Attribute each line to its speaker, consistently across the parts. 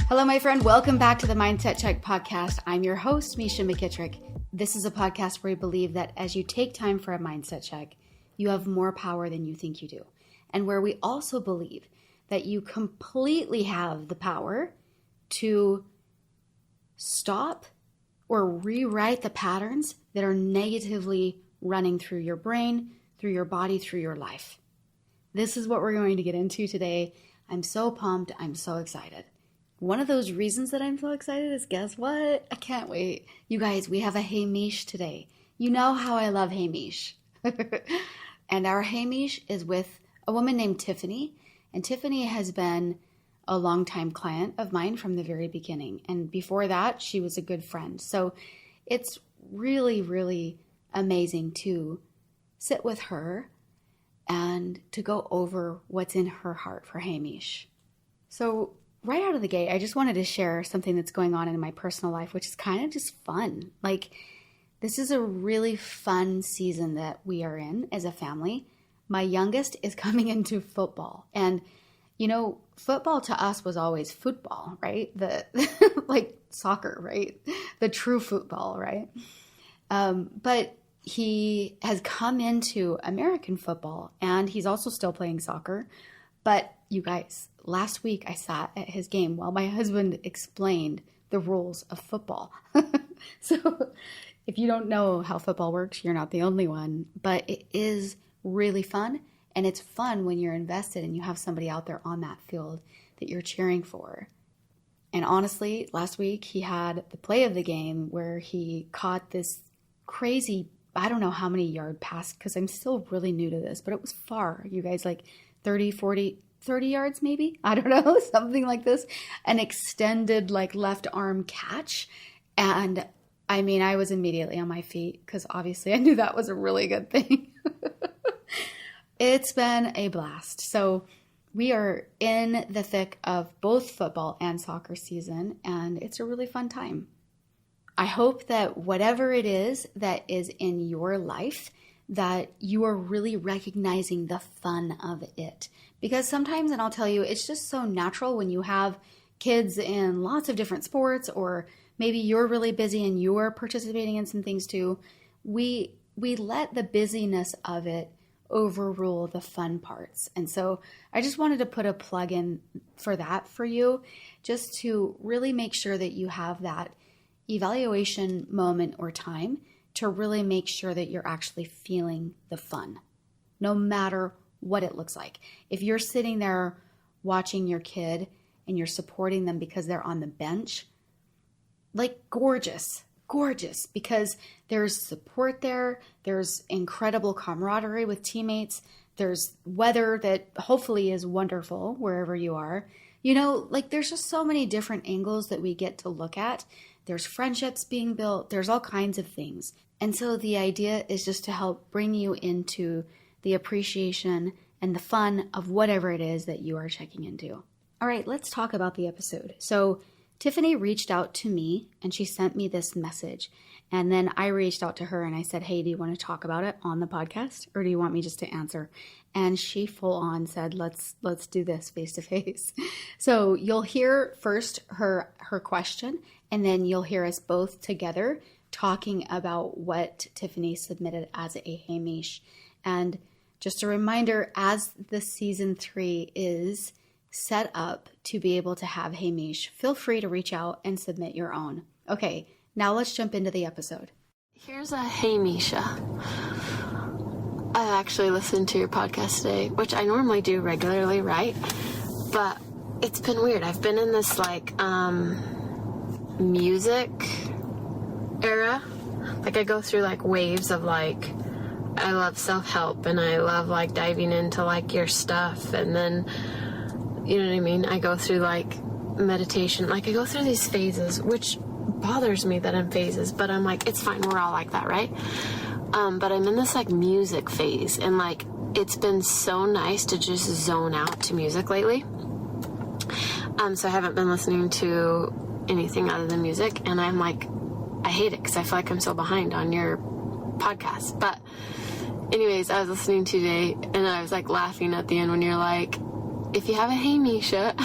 Speaker 1: Hello, my friend. Welcome back to the Mindset Check podcast. I'm your host, Misha McKittrick. This is a podcast where we believe that as you take time for a mindset check, you have more power than you think you do. And where we also believe that you completely have the power to stop or rewrite the patterns that are negatively running through your brain, through your body, through your life. This is what we're going to get into today. I'm so pumped. I'm so excited. One of those reasons that I'm so excited is, guess what? I can't wait. You guys, we have a Hey Mish today. You know how I love Hey Mish. And our Hey Mish is with a woman named Tiffany. And Tiffany has been a longtime client of mine from the very beginning. And before that, she was a good friend. So it's really, really amazing to sit with her and to go over what's in her heart for Hey Mish. So right out of the gate, I just wanted to share something that's going on in my personal life, which is kind of just fun. Like, this is a really fun season that we are in as a family. My youngest is coming into football. And, you know, football to us was always football, right? Like soccer, right? The true football, right? But he has come into American football, and he's also still playing soccer. But you guys, last week I sat at his game while my husband explained the rules of football. So if you don't know how football works, you're not the only one, but it is really fun. And it's fun when you're invested and you have somebody out there on that field that you're cheering for. And honestly, last week he had the play of the game where he caught this crazy, I don't know how many yard pass, because I'm still really new to this, but it was far, you guys, like 30, 40, 30 yards maybe? I don't know, something like this. An extended like left arm catch. And I mean, I was immediately on my feet because obviously I knew that was a really good thing. It's been a blast. So we are in the thick of both football and soccer season, and it's a really fun time. I hope that whatever it is that is in your life, that you are really recognizing the fun of it. Because sometimes, and I'll tell you, it's just so natural when you have kids in lots of different sports, or maybe you're really busy and you're participating in some things too. We let the busyness of it overrule the fun parts. And so I just wanted to put a plug in for that for you, just to really make sure that you have that evaluation moment or time to really make sure that you're actually feeling the fun, no matter what it looks like. If you're sitting there watching your kid and you're supporting them because they're on the bench, like gorgeous, because there's support there. There's incredible camaraderie with teammates. There's weather that hopefully is wonderful wherever you are. You know, like there's just so many different angles that we get to look at. There's friendships being built. There's all kinds of things. And so the idea is just to help bring you into the appreciation and the fun of whatever it is that you are checking into. All right, let's talk about the episode. So Tiffany reached out to me and she sent me this message. And then I reached out to her and I said, hey, do you want to talk about it on the podcast, or do you want me just to answer? And she full on said, let's do this face to face. So you'll hear first her question, and then you'll hear us both together talking about what Tiffany submitted as a Hey Mish. And just a reminder, as the season 3 is set up to be able to have Hey Mish, feel free to reach out and submit your own. Okay, now let's jump into the episode.
Speaker 2: Here's a Hey Misha. I actually listened to your podcast today, which I normally do regularly, right? But it's been weird. I've been in this like music era. Like I go through like waves of like, I love self-help and I love like diving into like your stuff, and then, you know what I mean? I go through like meditation. Like I go through these phases, which bothers me that I'm phases, but I'm like, it's fine. We're all like that, right? But I'm in this like music phase, and like it's been so nice to just zone out to music lately. So I haven't been listening to anything other than music, and I'm like, I hate it because I feel like I'm so behind on your podcast. But anyways, I was listening today and I was like laughing at the end when you're like, if you have a hey Misha,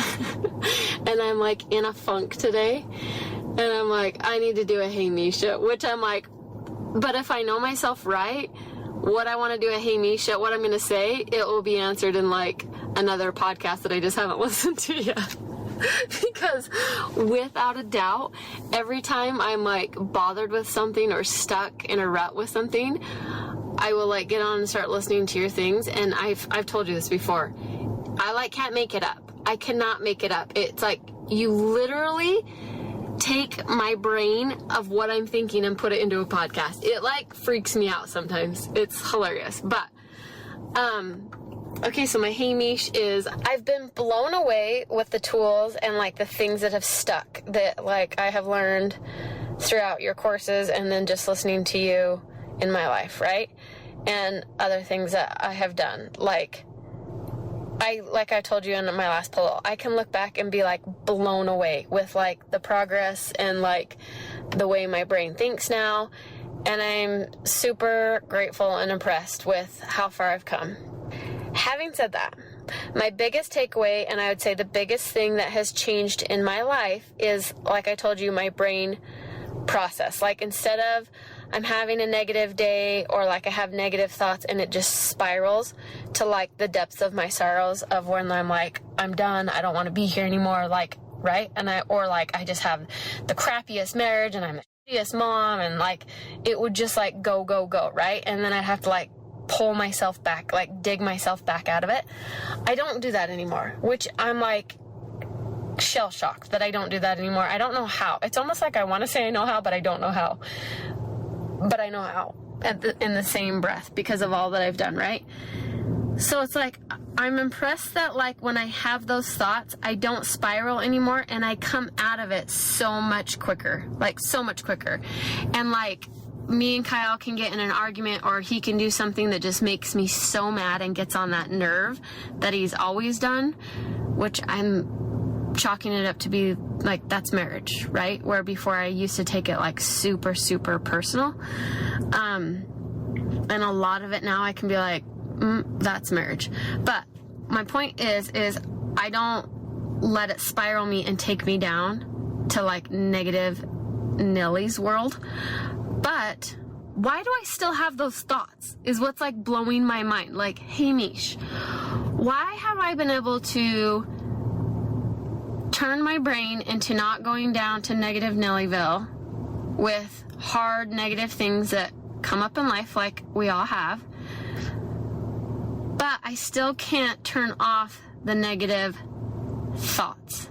Speaker 2: and I'm like in a funk today, and I'm like, I need to do a hey Misha, which I'm like, but if I know myself right, what I want to do a hey Misha, what I'm going to say, it will be answered in like another podcast that I just haven't listened to yet. Because without a doubt, every time I'm like bothered with something or stuck in a rut with something, I will like get on and start listening to your things. And I've told you this before. I like can't make it up. I cannot make it up. It's like you literally take my brain of what I'm thinking and put it into a podcast. It like freaks me out sometimes. It's hilarious. But okay, so my hey Mish is I've been blown away with the tools and like the things that have stuck that like I have learned throughout your courses and then just listening to you in my life, right? And other things that I have done. Like I told you in my last poll, I can look back and be like blown away with like the progress and like the way my brain thinks now. And I'm super grateful and impressed with how far I've come. Having said that, my biggest takeaway, and I would say the biggest thing that has changed in my life is, like I told you, my brain process. Like instead of I'm having a negative day or like I have negative thoughts and it just spirals to like the depths of my sorrows of when I'm like, I'm done, I don't want to be here anymore, like, right? And I just have the crappiest marriage and I'm the shittiest mom and like it would just like go, right? And then I'd have to like pull myself back, like dig myself back out of it. I don't do that anymore, which I'm like shell shocked that I don't do that anymore. I don't know how. It's almost like I want to say I know how, but I don't know how. But I know how in the same breath because of all that I've done, right? So it's like, I'm impressed that like when I have those thoughts, I don't spiral anymore and I come out of it so much quicker, like so much quicker. And like me and Kyle can get in an argument or he can do something that just makes me so mad and gets on that nerve that he's always done, which I'm chalking it up to be like, that's marriage, right? Where before I used to take it like super, super personal. And a lot of it now I can be like, that's marriage. But my point is I don't let it spiral me and take me down to like negative Nelly's world. But why do I still have those thoughts is what's like blowing my mind. Like, hey Mish, why have I been able to turn my brain into not going down to negative Nellyville with hard negative things that come up in life like we all have, but I still can't turn off the negative thoughts,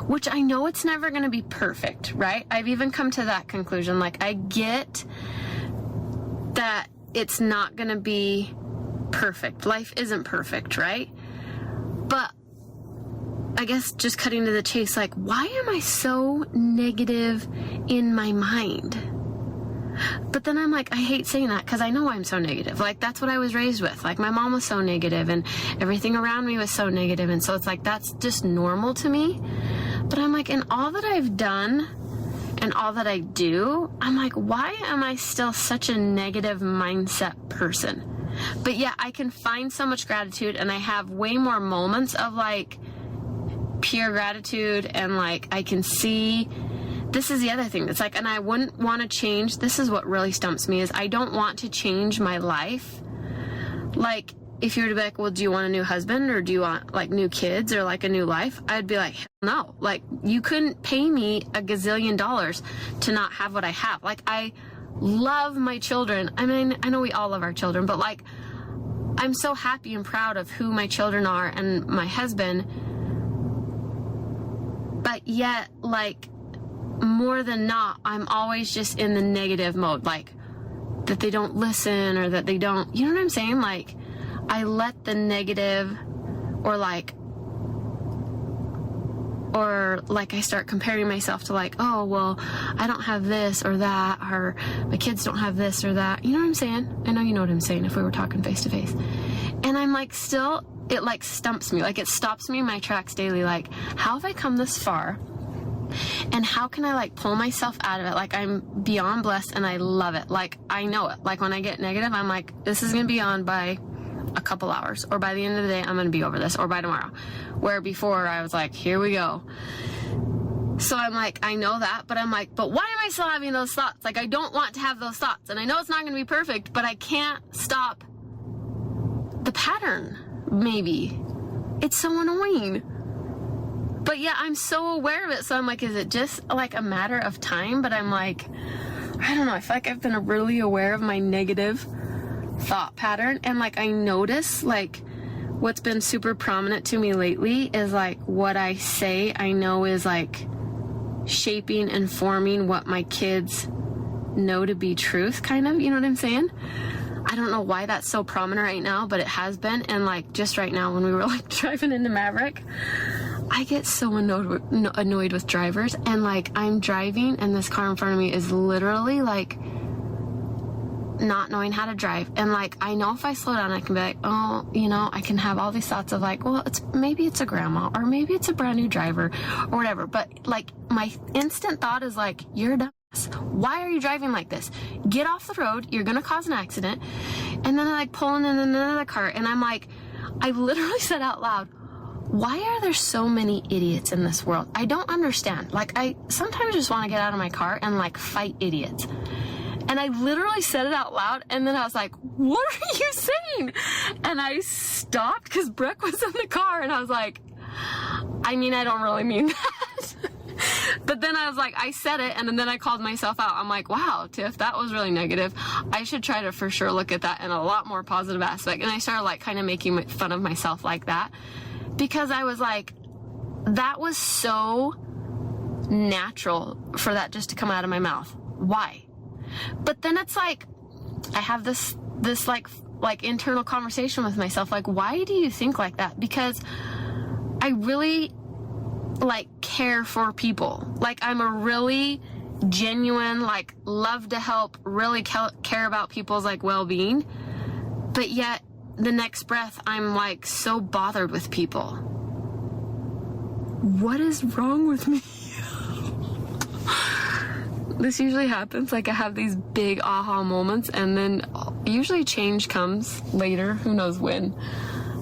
Speaker 2: which I know it's never going to be perfect, right? I've even come to that conclusion. Like, I get that it's not going to be perfect. Life isn't perfect, right? But I guess just cutting to the chase, like, why am I so negative in my mind? But then I'm like, I hate saying that because I know I'm so negative. Like, that's what I was raised with. Like, my mom was so negative and everything around me was so negative. And so it's like, that's just normal to me. But I'm like, in all that I've done and all that I do, I'm like, why am I still such a negative mindset person? But yeah, I can find so much gratitude and I have way more moments of like pure gratitude and like I can see. This is the other thing. It's like, and I wouldn't want to change. This is what really stumps me is I don't want to change my life. Like, if you were to be like, well, do you want a new husband or do you want like new kids or like a new life? I'd be like, no. Like, you couldn't pay me $1 gazillion to not have what I have. Like, I love my children. I mean, I know we all love our children, but like, I'm so happy and proud of who my children are and my husband. But yet, like, more than not, I'm always just in the negative mode, like that they don't listen or that they don't, you know what I'm saying? Like, I let the negative or like I start comparing myself to like, oh, well, I don't have this or that, or my kids don't have this or that. You know what I'm saying? I know you know what I'm saying if we were talking face to face. And I'm like, still, it like stumps me. Like, it stops me in my tracks daily. Like, how have I come this far? And how can I like pull myself out of it? Like, I'm beyond blessed and I love it. Like, I know it. Like, when I get negative, I'm like, this is going to be on by a couple hours, or by the end of the day, I'm going to be over this, or by tomorrow. Where before I was like, here we go. So I'm like, I know that, but I'm like, but why am I still having those thoughts? Like, I don't want to have those thoughts. And I know it's not going to be perfect, but I can't stop the pattern, maybe. It's so annoying. But yeah, I'm so aware of it. So I'm like, is it just like a matter of time? But I'm like, I don't know. I feel like I've been really aware of my negative thought pattern. And like, I notice like what's been super prominent to me lately is like what I say, I know is like shaping and forming what my kids know to be truth, kind of, you know what I'm saying? I don't know why that's so prominent right now, but it has been. And like just right now when we were like driving into Maverick, I get so annoyed with drivers, and like I'm driving and this car in front of me is literally like not knowing how to drive. And like, I know if I slow down, I can be like, oh, you know, I can have all these thoughts of like, well, maybe it's a grandma, or maybe it's a brand new driver or whatever. But like my instant thought is like, you're dumb. Why are you driving like this? Get off the road. You're going to cause an accident. And then I like pulling in another car. And I'm like, I literally said out loud, why are there so many idiots in this world? I don't understand. Like, I sometimes just want to get out of my car and like fight idiots. And I literally said it out loud, and then I was like, what are you saying? And I stopped because Brooke was in the car, and I was like, I mean, I don't really mean that. But then I was like, I said it, and then I called myself out. I'm like, wow, Tiff, that was really negative. I should try to for sure look at that in a lot more positive aspect. And I started like kind of making fun of myself like that, because I was like, that was so natural for that just to come out of my mouth. Why? But then it's like, I have this like internal conversation with myself. Like, why do you think like that? Because I really like care for people. Like, I'm a really genuine, like, love to help, really care about people's like well-being. But yet the next breath, I'm like so bothered with people. What is wrong with me? This usually happens. Like, I have these big aha moments, and then usually change comes later. Who knows when?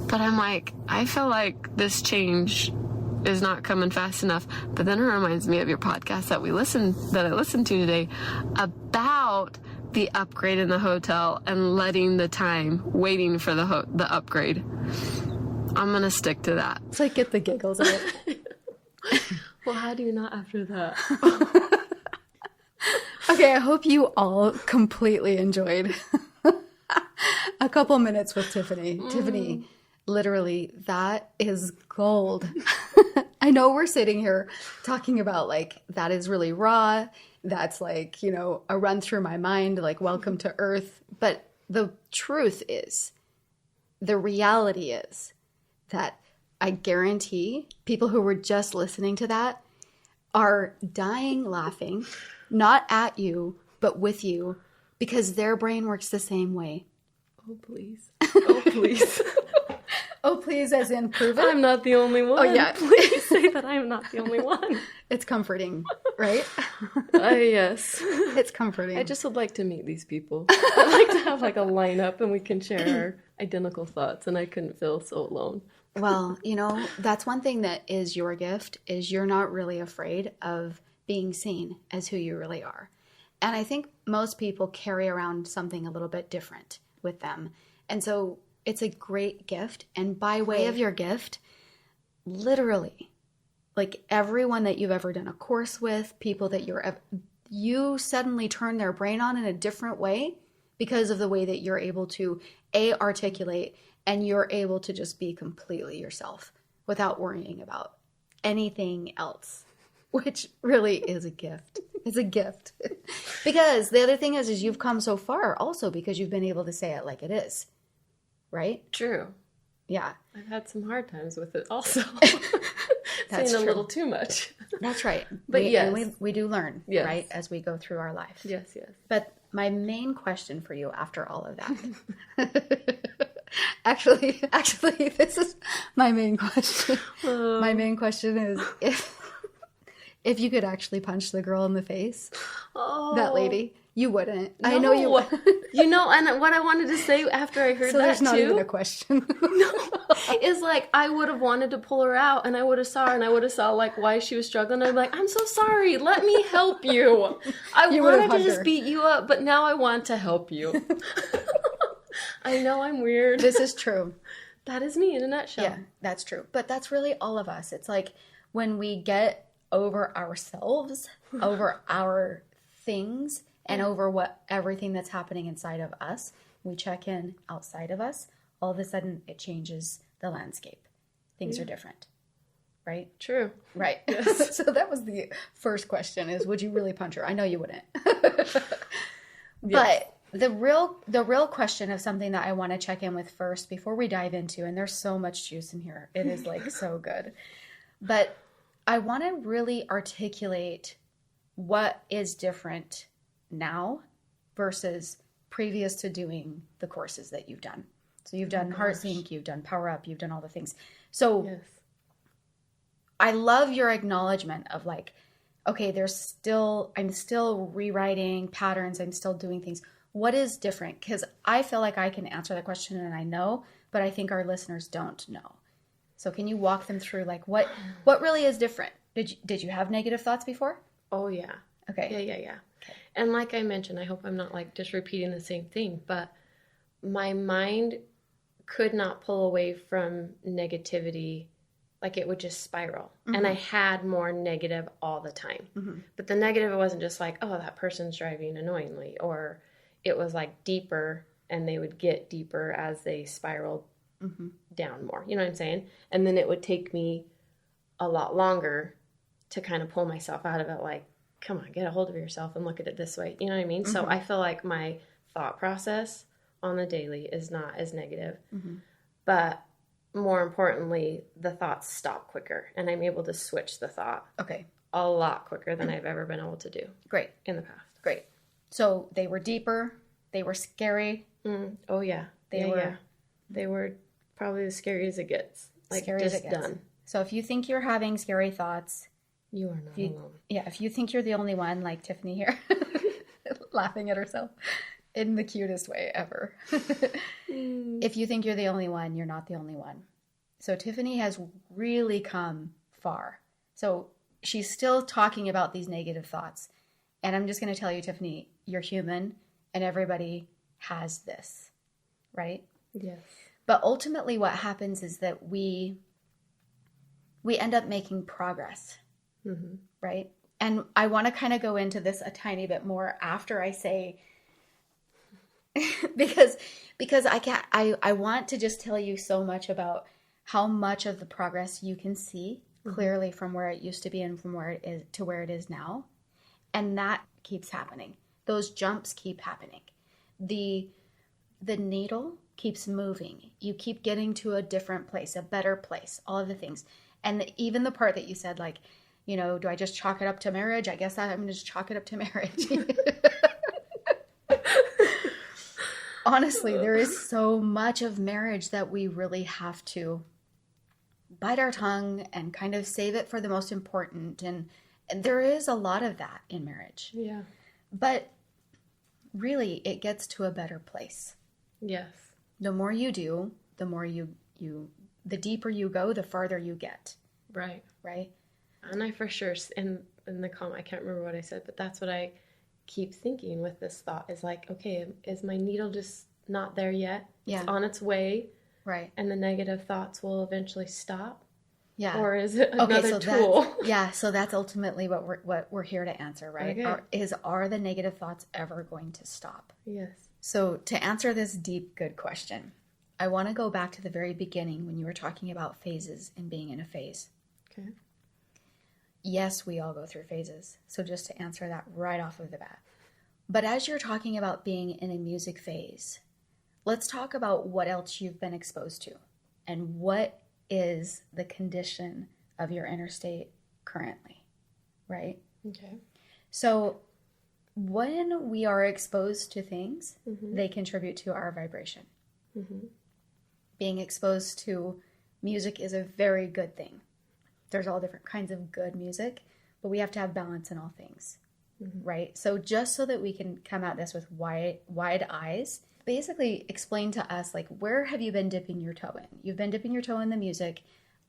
Speaker 2: But I'm like, I feel like this change is not coming fast enough. But then it reminds me of your podcast that I listened to today about the upgrade in the hotel and letting the time waiting for the upgrade. I'm gonna stick to that.
Speaker 1: It's like, get the giggles out of it.
Speaker 2: Well, how do you not after that?
Speaker 1: Okay, I hope you all completely enjoyed a couple minutes with Tiffany. Tiffany, literally, that is gold. I know we're sitting here talking about like, that is really raw. That's like, you know, a run through my mind, like, welcome to Earth. But the truth is, the reality is that I guarantee people who were just listening to that are dying laughing. Not at you, but with you, because their brain works the same way.
Speaker 2: Oh, please. Oh, please.
Speaker 1: Oh, please, as in prove it?
Speaker 2: I'm not the only one.
Speaker 1: Oh, yeah.
Speaker 2: Please say that I'm not the only one.
Speaker 1: It's comforting, right?
Speaker 2: Yes.
Speaker 1: It's comforting.
Speaker 2: I just would like to meet these people. I'd like to have like a lineup and we can share our identical thoughts, and I couldn't feel so alone.
Speaker 1: Well, you know, that's one thing that is your gift, is you're not really afraid of being seen as who you really are. And I think most people carry around something a little bit different with them. And so it's a great gift. And by way of your gift, literally, like everyone that you've ever done a course with, people that you suddenly turn their brain on in a different way because of the way that you're able to articulate, and you're able to just be completely yourself without worrying about anything else. Which really is a gift. It's a gift. Because the other thing is you've come so far also because you've been able to say it like it is. Right?
Speaker 2: True.
Speaker 1: Yeah.
Speaker 2: I've had some hard times with it also.
Speaker 1: That's
Speaker 2: saying
Speaker 1: true.
Speaker 2: a little too much.
Speaker 1: That's right.
Speaker 2: But
Speaker 1: we do learn,
Speaker 2: yes, right,
Speaker 1: as we go through our life.
Speaker 2: Yes, yes.
Speaker 1: But my main question for you after all of that... Actually, this is my main question. My main question is, If you could actually punch the girl in the face,
Speaker 2: Oh,
Speaker 1: that lady, you wouldn't. I know you wouldn't.
Speaker 2: You know, and what I wanted to say after I heard
Speaker 1: So
Speaker 2: that
Speaker 1: there's not
Speaker 2: too,
Speaker 1: even a question.
Speaker 2: is like I would have wanted to pull her out, and I would have saw her, and I would have saw like why she was struggling. I'd be like, I'm so sorry. Let me help you. I
Speaker 1: You would have
Speaker 2: wanted to
Speaker 1: hugged
Speaker 2: just
Speaker 1: her.
Speaker 2: beat you up, but now I want to help you. I know I'm weird.
Speaker 1: This is true.
Speaker 2: That is me in a nutshell.
Speaker 1: Yeah, that's true. But that's really all of us. It's like when we get over ourselves, over our things, and over everything that's happening inside of us, we check in outside of us, all of a sudden it changes the landscape. Things are different. Right?
Speaker 2: True.
Speaker 1: Right.
Speaker 2: Yes.
Speaker 1: So that was the first question is, would you really punch her? I know you wouldn't. But the real question of something that I want to check in with first before we dive into, and there's so much juice in here. It is like so good. But I want to really articulate what is different now versus previous to doing the courses that you've done. So you've done Heart Sync, you've done Power Up, you've done all the things. So
Speaker 2: Yes.
Speaker 1: I love your acknowledgement of like, okay, I'm still rewriting patterns. I'm still doing things. What is different? Because I feel like I can answer the question and I know, but I think our listeners don't know. So can you walk them through like what really is different? Did you have negative thoughts before?
Speaker 2: Oh yeah.
Speaker 1: Okay.
Speaker 2: Yeah. Okay. And like I mentioned, I hope I'm not like just repeating the same thing, but my mind could not pull away from negativity. Like it would just spiral. And I had more negative all the time. But the negative, it wasn't just like, oh, that person's driving annoyingly, or it was like deeper, and they would get deeper as they spiraled down more. You know what I'm saying? And then it would take me a lot longer to kind of pull myself out of it. Like, come on, get a hold of yourself and look at it this way. You know what I mean? So I feel like my thought process on the daily is not as negative. But more importantly, the thoughts stop quicker, and I'm able to switch the thought a lot quicker than I've ever been able to do.
Speaker 1: Great.
Speaker 2: In the past.
Speaker 1: Great. So they were deeper. They were scary.
Speaker 2: Oh yeah, they were probably as scary as it gets. Like
Speaker 1: Scary
Speaker 2: just
Speaker 1: as it gets.
Speaker 2: done.
Speaker 1: So if you think you're having scary thoughts,
Speaker 2: You are not alone.
Speaker 1: yeah, if you think you're the only one, like Tiffany here, laughing at herself in the cutest way ever. If you think you're the only one, you're not the only one. So Tiffany has really come far. So she's still talking about these negative thoughts. And I'm just going to tell you, Tiffany, you're human and everybody has this, right?
Speaker 2: Yes.
Speaker 1: But ultimately what happens is that we end up making progress, right? And I want to kind of go into this a tiny bit more after I say, because I want to just tell you so much about how much of the progress you can see clearly from where it used to be and from where it is to where it is now. And that keeps happening. Those jumps keep happening. The needle keeps moving. You keep getting to a different place, a better place, all of the things. And even the part that you said, like, you know, do I just chalk it up to marriage? I guess I'm going to just chalk it up to marriage. Honestly, there is so much of marriage that we really have to bite our tongue and kind of save it for the most important. And there is a lot of that in marriage.
Speaker 2: Yeah.
Speaker 1: But really, it gets to a better place.
Speaker 2: Yes.
Speaker 1: The more you do, the more the deeper you go, the farther you get.
Speaker 2: Right.
Speaker 1: Right?
Speaker 2: And I for sure, in the comment, I can't remember what I said, but that's what I keep thinking with this thought is like, okay, is my needle just not there yet?
Speaker 1: Yeah.
Speaker 2: It's on its way.
Speaker 1: Right.
Speaker 2: And the negative thoughts will eventually stop.
Speaker 1: Yeah.
Speaker 2: Or is it another tool?
Speaker 1: So that's ultimately what we're here to answer, right?
Speaker 2: Okay.
Speaker 1: Are the negative thoughts ever going to stop?
Speaker 2: Yes.
Speaker 1: So to answer this deep, good question, I want to go back to the very beginning when you were talking about phases and being in a phase.
Speaker 2: Okay.
Speaker 1: Yes, we all go through phases. So just to answer that right off of the bat. But as you're talking about being in a music phase, let's talk about what else you've been exposed to and what is the condition of your inner state currently, right?
Speaker 2: Okay.
Speaker 1: So when we are exposed to things, they contribute to our vibration. Being exposed to music is a very good thing. There's all different kinds of good music, but we have to have balance in all things, right? So just so that we can come at this with wide eyes, basically explain to us, like, where have you been dipping your toe in? You've been dipping your toe in the music.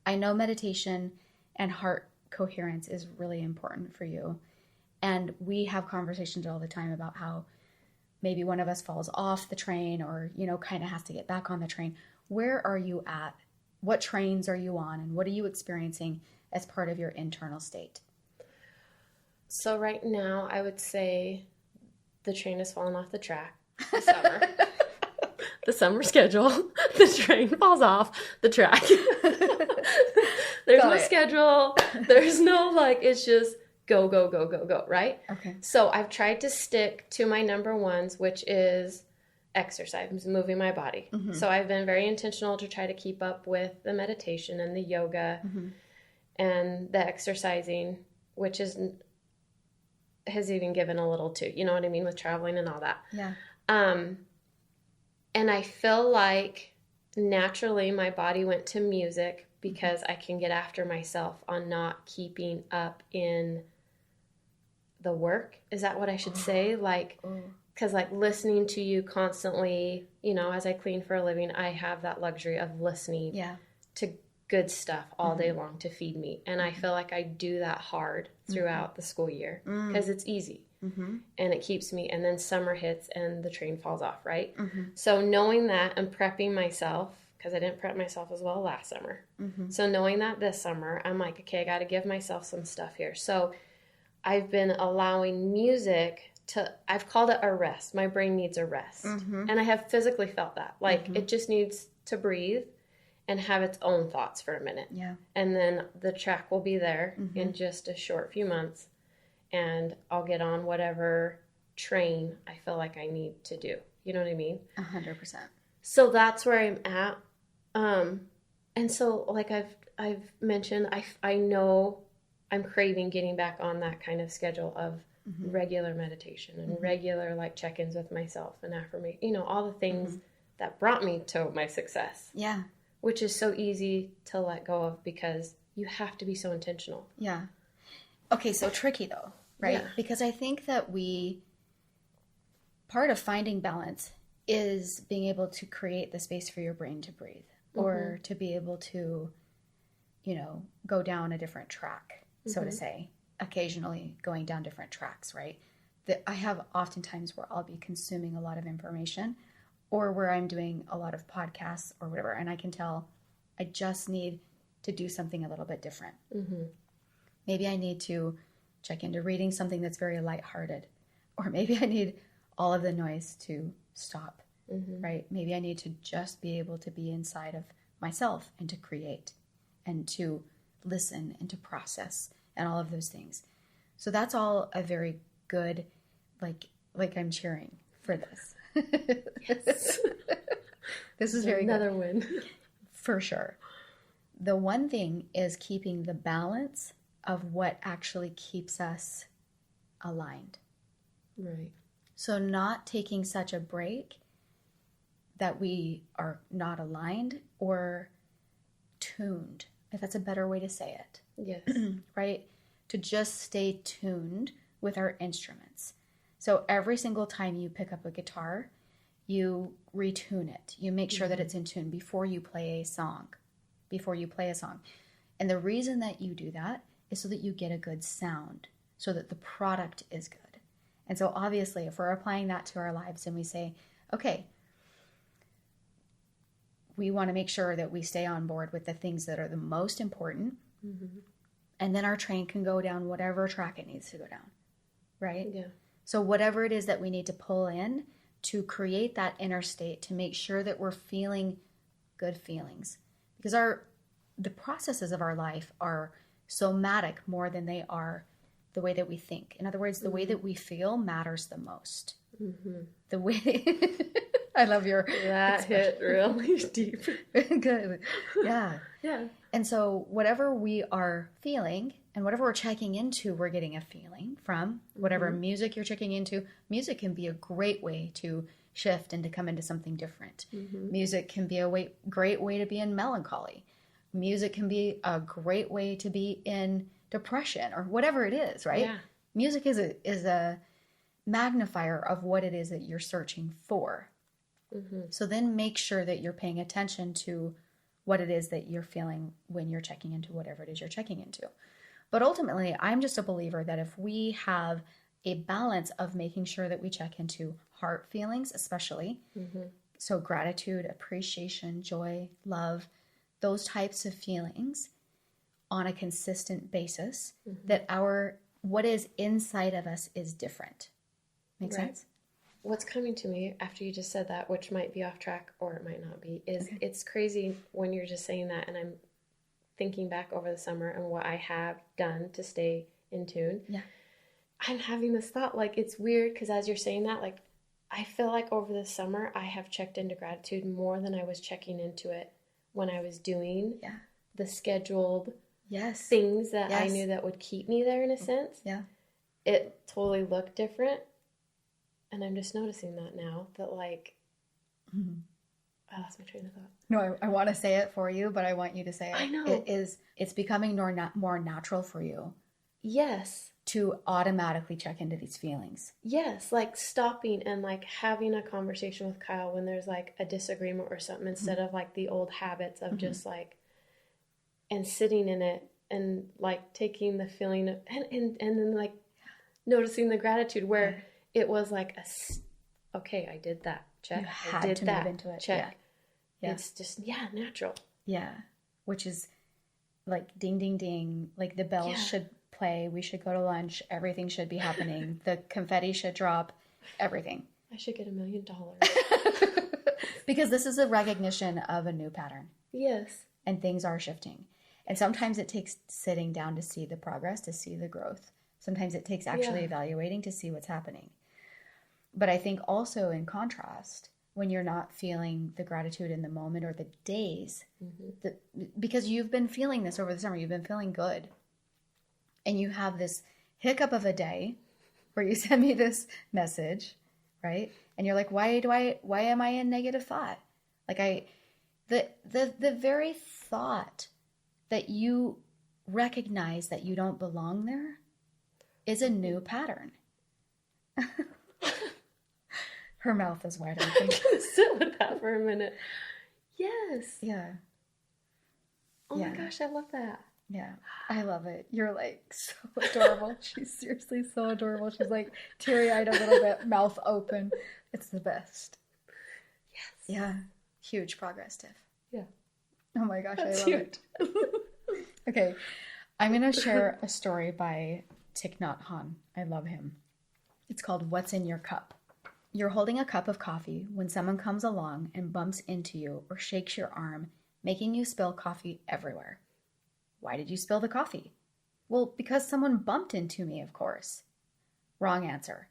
Speaker 1: I know meditation and heart coherence is really important for you. And we have conversations all the time about how maybe one of us falls off the train or, kind of has to get back on the train. Where are you at? What trains are you on? And what are you experiencing as part of your internal state?
Speaker 2: So right now, I would say the train has fallen off the track. The summer. The summer schedule. The train falls off the track. There's no schedule. There's no, it's just go, go, go, go, go, right?
Speaker 1: Okay.
Speaker 2: So I've tried to stick to my number ones, which is exercise, moving my body. So I've been very intentional to try to keep up with the meditation and the yoga and the exercising, which has even given a little too, you know what I mean, with traveling and all that.
Speaker 1: Yeah.
Speaker 2: And I feel like naturally my body went to music because I can get after myself on not keeping up in the work. Is that what I should say? Because listening to you constantly, as I clean for a living, I have that luxury of listening to good stuff all day long to feed me. And I feel like I do that hard throughout the school year because it's easy. And it keeps me, and then summer hits and the train falls off, right? So knowing that and prepping myself, because I didn't prep myself as well last summer. So knowing that this summer, I'm like, okay, I got to give myself some stuff here. So I've been allowing music I've called it a rest. My brain needs a rest. And I have physically felt that. It just needs to breathe and have its own thoughts for a minute.
Speaker 1: Yeah.
Speaker 2: And then the track will be there in just a short few months. And I'll get on whatever train I feel like I need to do. You know what I mean?
Speaker 1: 100%.
Speaker 2: So that's where I'm at. And so I've mentioned, I know I'm craving getting back on that kind of schedule of regular meditation and regular check-ins with myself and affirmation, all the things that brought me to my success.
Speaker 1: Yeah.
Speaker 2: Which is so easy to let go of because you have to be so intentional.
Speaker 1: Yeah. Okay, so tricky though, right?
Speaker 2: Yeah.
Speaker 1: Because I think that part of finding balance is being able to create the space for your brain to breathe or to be able to, go down a different track, so to say, occasionally going down different tracks, right? I have oftentimes where I'll be consuming a lot of information or where I'm doing a lot of podcasts or whatever, and I can tell I just need to do something a little bit different. Maybe I need to check into reading something that's very lighthearted, or maybe I need all of the noise to stop, right? Maybe I need to just be able to be inside of myself and to create and to listen and to process and all of those things. So that's all a very good, like I'm cheering for this. Yes. This is very
Speaker 2: another
Speaker 1: good.
Speaker 2: win.
Speaker 1: For sure. The one thing is keeping the balance of what actually keeps us aligned.
Speaker 2: Right.
Speaker 1: So not taking such a break that we are not aligned or tuned, if that's a better way to say it.
Speaker 2: Yes.
Speaker 1: Right? To just stay tuned with our instruments. So every single time you pick up a guitar, you retune it. You make sure that it's in tune before you play a song. And the reason that you do that is so that you get a good sound, so that the product is good. And so obviously, if we're applying that to our lives and we say, okay, we want to make sure that we stay on board with the things that are the most important, and then our train can go down whatever track it needs to go down, right?
Speaker 2: Yeah.
Speaker 1: So whatever it is that we need to pull in to create that inner state, to make sure that we're feeling good feelings. Because the processes of our life are somatic more than they are the way that we think. In other words, the way that we feel matters the most. The way... I love your...
Speaker 2: That hit really deep.
Speaker 1: Good. Yeah.
Speaker 2: Yeah.
Speaker 1: And so whatever we are feeling and whatever we're checking into, we're getting a feeling from. Whatever music you're checking into, music can be a great way to shift and to come into something different. Music can be great way to be in melancholy. Music can be a great way to be in depression or whatever it is, right?
Speaker 2: Yeah.
Speaker 1: Music is a magnifier of what it is that you're searching for.
Speaker 2: Mm-hmm.
Speaker 1: So then make sure that you're paying attention to what it is that you're feeling when you're checking into whatever it is you're checking into. But ultimately, I'm just a believer that if we have a balance of making sure that we check into heart feelings, especially, so gratitude, appreciation, joy, love, those types of feelings on a consistent basis, that what is inside of us is different. Make sense?
Speaker 2: What's coming to me after you just said that, which might be off track or it might not be, is it's crazy when you're just saying that, and I'm thinking back over the summer and what I have done to stay in tune.
Speaker 1: Yeah.
Speaker 2: I'm having this thought, like, it's weird because as you're saying that, like, I feel like over the summer I have checked into gratitude more than I was checking into it when I was doing the scheduled things that I knew that would keep me there in a sense.
Speaker 1: Yeah.
Speaker 2: It totally looked different. And I'm just noticing that now, that like, I lost my train of thought.
Speaker 1: No, I want to say it for you, but I want you to say it.
Speaker 2: I know.
Speaker 1: It's becoming more natural for you.
Speaker 2: Yes.
Speaker 1: To automatically check into these feelings.
Speaker 2: Yes, like stopping and like having a conversation with Kyle when there's like a disagreement or something, instead of like the old habits of just like, and sitting in it and like taking the feeling of, and then like noticing the gratitude where it was like okay, I did that. Check.
Speaker 1: You had
Speaker 2: I did
Speaker 1: to
Speaker 2: that.
Speaker 1: move into it.
Speaker 2: Check.
Speaker 1: Yeah.
Speaker 2: It's just, natural.
Speaker 1: Yeah. Which is like ding, ding, ding. Like the bells should play. We should go to lunch. Everything should be happening. The confetti should drop. Everything.
Speaker 2: I should get $1 million.
Speaker 1: Because this is a recognition of a new pattern.
Speaker 2: Yes.
Speaker 1: And things are shifting. And sometimes it takes sitting down to see the progress, to see the growth. Sometimes it takes actually evaluating to see what's happening. But I think also in contrast, when you're not feeling the gratitude in the moment or the days, because you've been feeling this over the summer, you've been feeling good. And you have this hiccup of a day where you send me this message, right? And you're like, why am I in negative thought? Like the very thought that you recognize that you don't belong there is a new pattern. Her mouth is wide open.
Speaker 2: I'm gonna sit with that for a minute. Yes.
Speaker 1: Yeah.
Speaker 2: Oh my gosh, I love that.
Speaker 1: Yeah, I love it. You're like so adorable. She's seriously so adorable. She's like teary-eyed a little bit, mouth open. It's the best.
Speaker 2: Yes.
Speaker 1: Yeah. Huge progress, Tiff.
Speaker 2: Yeah.
Speaker 1: Oh my gosh,
Speaker 2: That's
Speaker 1: I love
Speaker 2: cute.
Speaker 1: it. Okay. I'm going to share a story by Thich Nhat Hanh. I love him. It's called What's in Your Cup. You're holding a cup of coffee when someone comes along and bumps into you or shakes your arm, making you spill coffee everywhere. Why did you spill the coffee? Well, because someone bumped into me, of course. Wrong answer.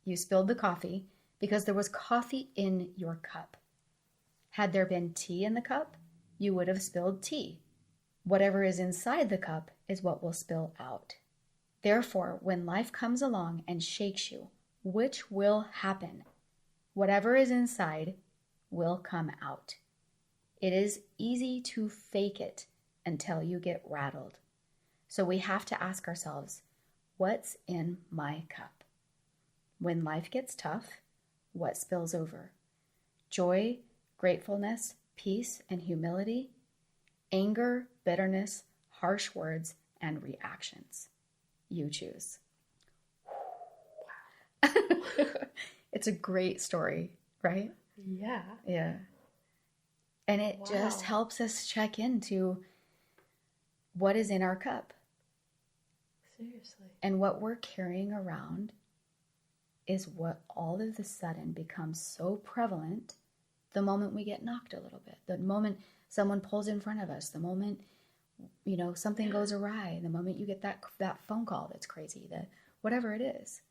Speaker 1: You spilled the coffee because there was coffee in your cup. Had there been tea in the cup, you would have spilled tea. Whatever is inside the cup is what will spill out. Therefore, when life comes along and shakes you, which will happen? Whatever is inside will come out. It is easy to fake it until you get rattled. So we have to ask ourselves, what's in my cup? When life gets tough, what spills over? Joy, gratefulness, peace, and humility? Anger, bitterness, harsh words, and reactions. You choose. It's a great story, right?
Speaker 2: Yeah.
Speaker 1: Yeah. And it just helps us check into what is in our cup.
Speaker 2: Seriously.
Speaker 1: And what we're carrying around is what all of a sudden becomes so prevalent the moment we get knocked a little bit, the moment someone pulls in front of us, the moment, something goes awry, the moment you get that phone call that's crazy, whatever it is.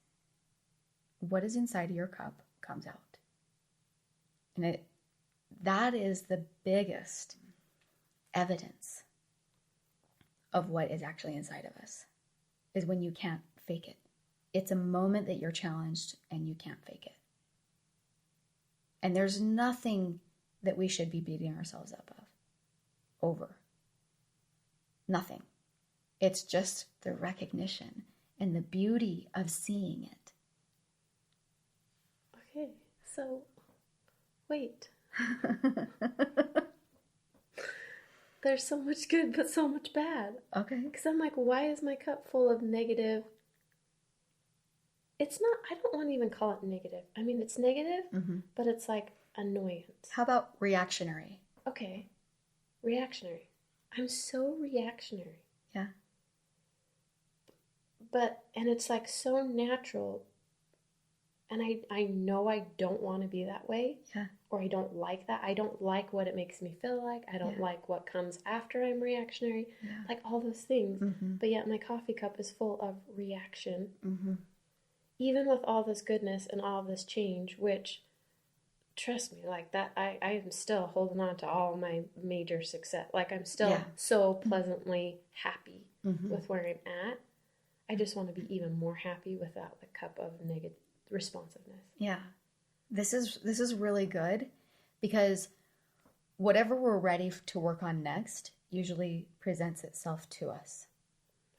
Speaker 1: What is inside of your cup comes out. And that is the biggest evidence of what is actually inside of us, is when you can't fake it. It's a moment that you're challenged and you can't fake it. And there's nothing that we should be beating ourselves up over. Nothing. It's just the recognition and the beauty of seeing it.
Speaker 2: Okay, so wait. There's so much good, but so much bad.
Speaker 1: Okay.
Speaker 2: Because I'm like, why is my cup full of negative? It's not, I don't want to even call it negative. I mean, it's negative, but it's like annoyance.
Speaker 1: How about reactionary?
Speaker 2: Okay, reactionary. I'm so reactionary.
Speaker 1: Yeah.
Speaker 2: And it's like so natural. And I know I don't want to be that way.
Speaker 1: Yeah.
Speaker 2: Or I don't like that. I don't like what it makes me feel like. I don't like what comes after I'm reactionary.
Speaker 1: Yeah.
Speaker 2: Like all those things. But yet my coffee cup is full of reaction. Even with all this goodness and all this change, which, trust me, like that, I am still holding on to all my major success. Like I'm still so pleasantly happy with where I'm at. I just want to be even more happy without the cup of negative responsiveness.
Speaker 1: Yeah. This is really good because whatever we're ready to work on next usually presents itself to us.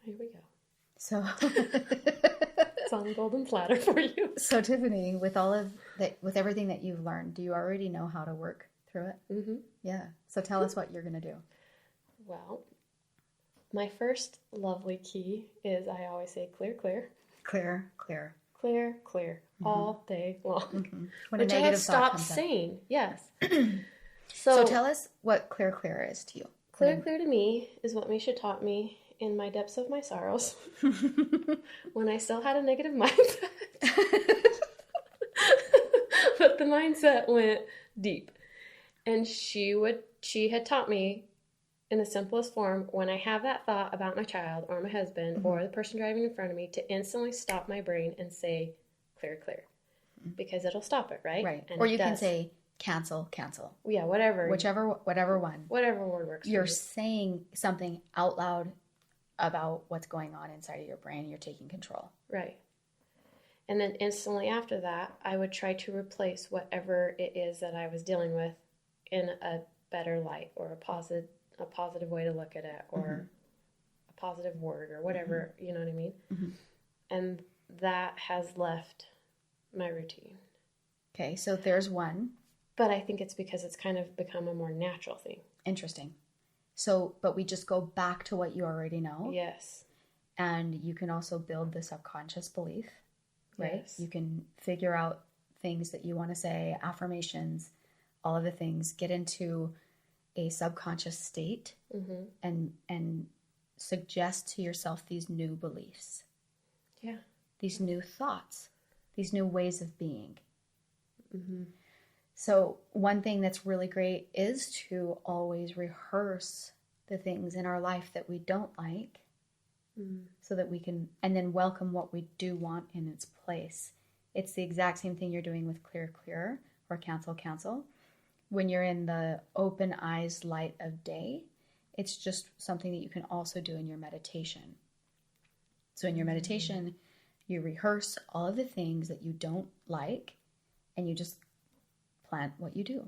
Speaker 2: Here we go.
Speaker 1: So
Speaker 2: it's on a golden platter for you.
Speaker 1: So Tiffany, with all of that, with everything that you've learned, do you already know how to work through it?
Speaker 2: Mm-hmm.
Speaker 1: Yeah. So tell us what you're going to do.
Speaker 2: Well, my first lovely key is I always say clear, clear.
Speaker 1: Clear, clear.
Speaker 2: Clear, clear, all day long.
Speaker 1: When
Speaker 2: Which
Speaker 1: a
Speaker 2: I have
Speaker 1: negative thought
Speaker 2: stopped
Speaker 1: comes up.
Speaker 2: saying, yes.
Speaker 1: So tell us what clear, clear is to you.
Speaker 2: Clear, clear to me is what Misha taught me in my depths of my sorrows when I still had a negative mindset. But the mindset went deep. And she had taught me in the simplest form, when I have that thought about my child or my husband or the person driving in front of me, to instantly stop my brain and say, clear, clear. Because it'll stop it, right?
Speaker 1: Right.
Speaker 2: And
Speaker 1: or you can say, cancel, cancel.
Speaker 2: Yeah, whatever.
Speaker 1: Whatever one.
Speaker 2: Whatever word works for
Speaker 1: You're
Speaker 2: you.
Speaker 1: saying something out loud about what's going on inside of your brain. You're taking control.
Speaker 2: Right. And then instantly after that, I would try to replace whatever it is that I was dealing with in a better light or a positive way to look at it, or a positive word or whatever, you know what I mean? And that has left my routine.
Speaker 1: Okay, so there's one.
Speaker 2: But I think it's because it's kind of become a more natural thing.
Speaker 1: Interesting. So, but we just go back to what you already know.
Speaker 2: Yes.
Speaker 1: And you can also build the subconscious belief, right?
Speaker 2: Yes.
Speaker 1: You can figure out things that you want to say, affirmations, all of the things, get into a subconscious state and suggest to yourself these new beliefs.
Speaker 2: Yeah.
Speaker 1: These new thoughts, these new ways of being. So one thing that's really great is to always rehearse the things in our life that we don't like so that we can, and then welcome what we do want in its place. It's the exact same thing you're doing with clear, clear, or cancel, cancel. When you're in the open eyes light of day, it's just something that you can also do in your meditation. So in your meditation, you rehearse all of the things that you don't like, and you just plant what you do.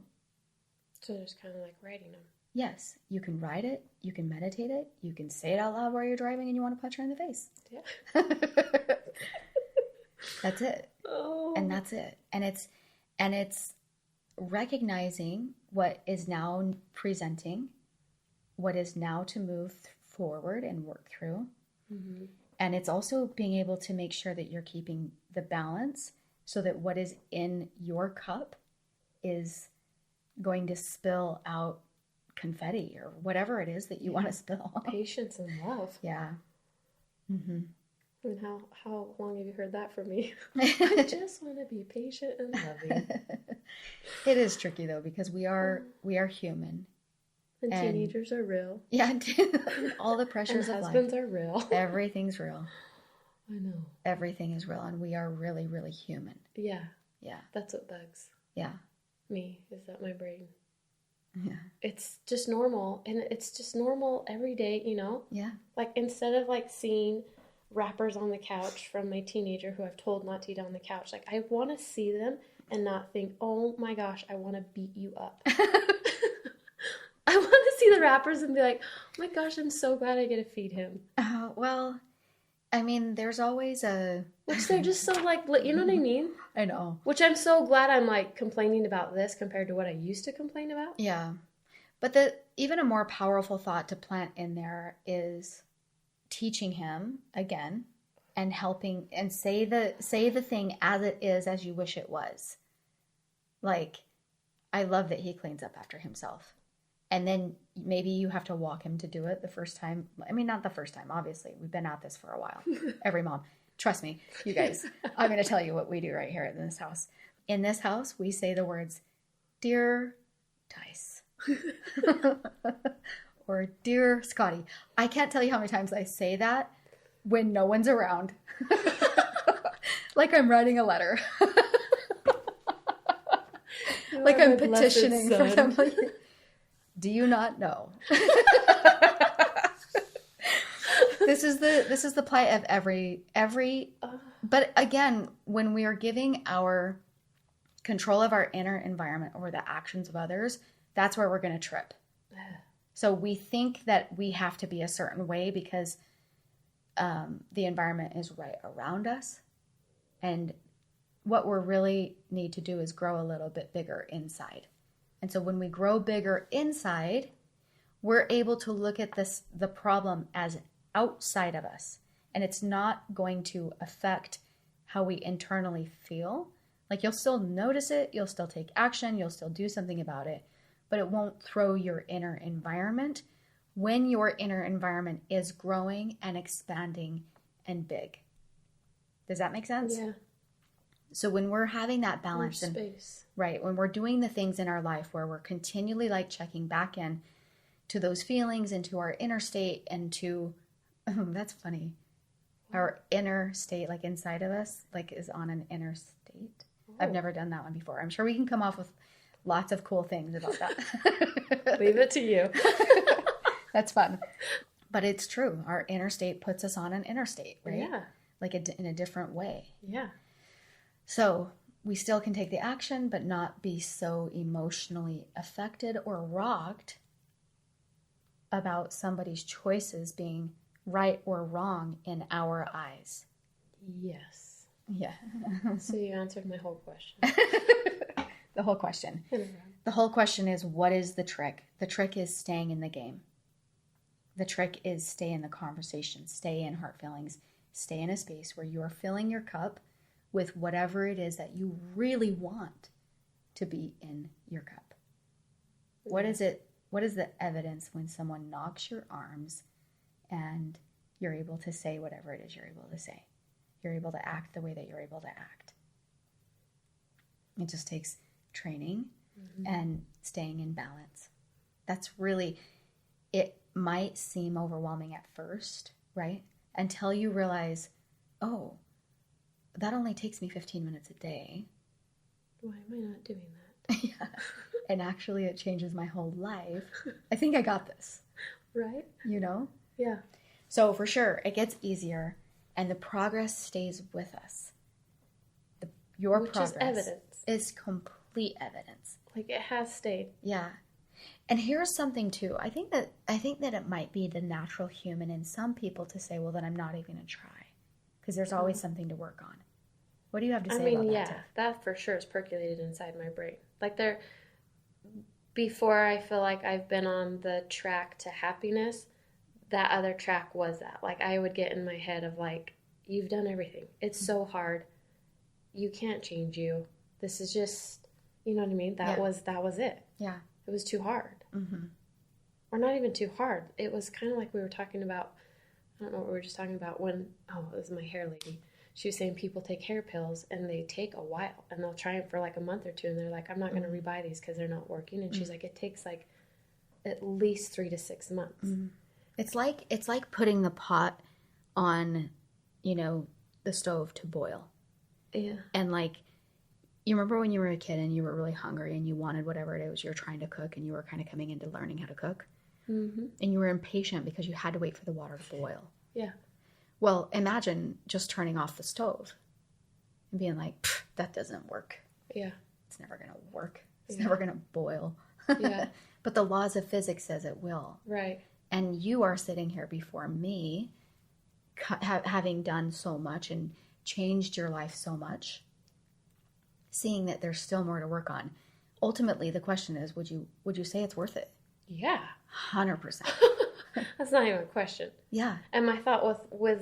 Speaker 2: So just kind of like writing them.
Speaker 1: Yes, you can write it, you can meditate it, you can say it out loud while you're driving and you want to punch her in the face.
Speaker 2: Yeah.
Speaker 1: That's it.
Speaker 2: Oh.
Speaker 1: And that's it. And it's recognizing what is now presenting, what is now to move forward and work through. And it's also being able to make sure that you're keeping the balance so that what is in your cup is going to spill out confetti or whatever it is that you want to spill.
Speaker 2: Patience and love.
Speaker 1: Yeah.
Speaker 2: And how long have you heard that from me? I just want to be patient and loving.
Speaker 1: It is tricky though, because we are human.
Speaker 2: And teenagers are real.
Speaker 1: Yeah, all the pressures
Speaker 2: and
Speaker 1: of
Speaker 2: husbands
Speaker 1: life.
Speaker 2: are real.
Speaker 1: Everything's real.
Speaker 2: I know.
Speaker 1: Everything is real, and we are really, really human.
Speaker 2: Yeah.
Speaker 1: Yeah.
Speaker 2: That's what bugs
Speaker 1: Yeah.
Speaker 2: me, is that my brain.
Speaker 1: Yeah.
Speaker 2: It's just normal, and it's just normal every day, you know?
Speaker 1: Yeah.
Speaker 2: Like, instead of, like, seeing wrappers on the couch from my teenager who I've told not to eat on the couch, like, I want to see them and not think, oh my gosh, I want to beat you up. I want to see the wrappers and be like, oh my gosh, I'm so glad I get to feed him.
Speaker 1: Oh, Well, I mean, there's always a...
Speaker 2: Which they're just so, like, you know what I mean?
Speaker 1: I know.
Speaker 2: Which I'm so glad I'm, like, complaining about this compared to what I used to complain about.
Speaker 1: Yeah. But even a more powerful thought to plant in there is teaching him, again, and helping, and say the thing as it is, as you wish it was. Like, I love that he cleans up after himself. And then maybe you have to walk him to do it the first time. I mean, not the first time, obviously. We've been at this for a while. Every mom. Trust me, you guys. I'm going to tell you what we do right here in this house. In this house, we say the words, "Dear Tice." Or "Dear Scotty." I can't tell you how many times I say that when no one's around. Like I'm writing a letter. Like I'm petitioning for them. Like, do you not know? This is the plight of every but again, when we are giving our control of our inner environment over the actions of others, that's where we're going to trip. So we think that we have to be a certain way because the environment is right around us. And what we really need to do is grow a little bit bigger inside. And so when we grow bigger inside, we're able to look at the problem as outside of us. And it's not going to affect how we internally feel. Like, you'll still notice it, you'll still take action, you'll still do something about it, but it won't throw your inner environment when your inner environment is growing and expanding and big. Does that make sense?
Speaker 2: Yeah.
Speaker 1: So when we're having that balance
Speaker 2: and space,
Speaker 1: right, when we're doing the things in our life where we're continually like checking back in to those feelings, into our inner state, and to, that's funny, our inner state, like inside of us, like is on an inner state. Oh. I've never done that one before. I'm sure we can come off with lots of cool things about that.
Speaker 2: Leave it to you.
Speaker 1: That's fun. But it's true. Our inner state puts us on an inner state, right?
Speaker 2: Yeah.
Speaker 1: Like in a different way.
Speaker 2: Yeah.
Speaker 1: So we still can take the action, but not be so emotionally affected or rocked about somebody's choices being right or wrong in our eyes.
Speaker 2: Yes.
Speaker 1: Yeah.
Speaker 2: So you answered my whole question.
Speaker 1: The whole question. The whole question is, what is the trick? The trick is staying in the game. The trick is stay in the conversation, stay in heart feelings, stay in a space where you are filling your cup with whatever it is that you really want to be in your cup. What is it? What is the evidence when someone knocks your arms and you're able to say whatever it is you're able to say? You're able to act the way that you're able to act. It just takes training and staying in balance. That's really, it might seem overwhelming at first, right? Until you realize, oh, that only takes me 15 minutes a day.
Speaker 2: Why am I not doing that?
Speaker 1: Yeah. And actually it changes my whole life. I think I got this.
Speaker 2: Right?
Speaker 1: You know?
Speaker 2: Yeah.
Speaker 1: So for sure, it gets easier and the progress stays with us. Your
Speaker 2: Which
Speaker 1: progress
Speaker 2: is evidence.
Speaker 1: Is complete evidence.
Speaker 2: Like, it has stayed.
Speaker 1: Yeah. And here's something too. I think that it might be the natural human in some people to say, well, then I'm not even going to try. Because there's always something to work on. What do you have to say about that?
Speaker 2: Yeah, that for sure is percolated inside my brain. Like, before I feel like I've been on the track to happiness, that other track was that. Like, I would get in my head of like, you've done everything. It's so hard. You can't change you. This is just, you know what I mean? That was it. Yeah. It was too hard. Mm-hmm. Or not even too hard. It was kind of like we were talking about, I don't know what we were just talking about when, it was my hair lady. She was saying people take hair pills and they take a while and they'll try them for like a month or two and they're like, I'm not going to rebuy these because they're not working. And she's like, it takes like at least 3 to 6 months. Mm-hmm.
Speaker 1: It's like putting the pot on, the stove to boil. Yeah. And like, you remember when you were a kid and you were really hungry and you wanted whatever it was you're trying to cook and you were kind of coming into learning how to cook? Mm-hmm. And you were impatient because you had to wait for the water to boil. Yeah. Well, imagine just turning off the stove and being like, that doesn't work. Yeah. It's never going to work. It's never going to boil. Yeah. But the laws of physics says it will. Right. And you are sitting here before me having done so much and changed your life so much, seeing that there's still more to work on. Ultimately, the question is, would you say it's worth it?
Speaker 2: Yeah.
Speaker 1: 100%.
Speaker 2: That's not even a question.
Speaker 1: Yeah.
Speaker 2: And my thought was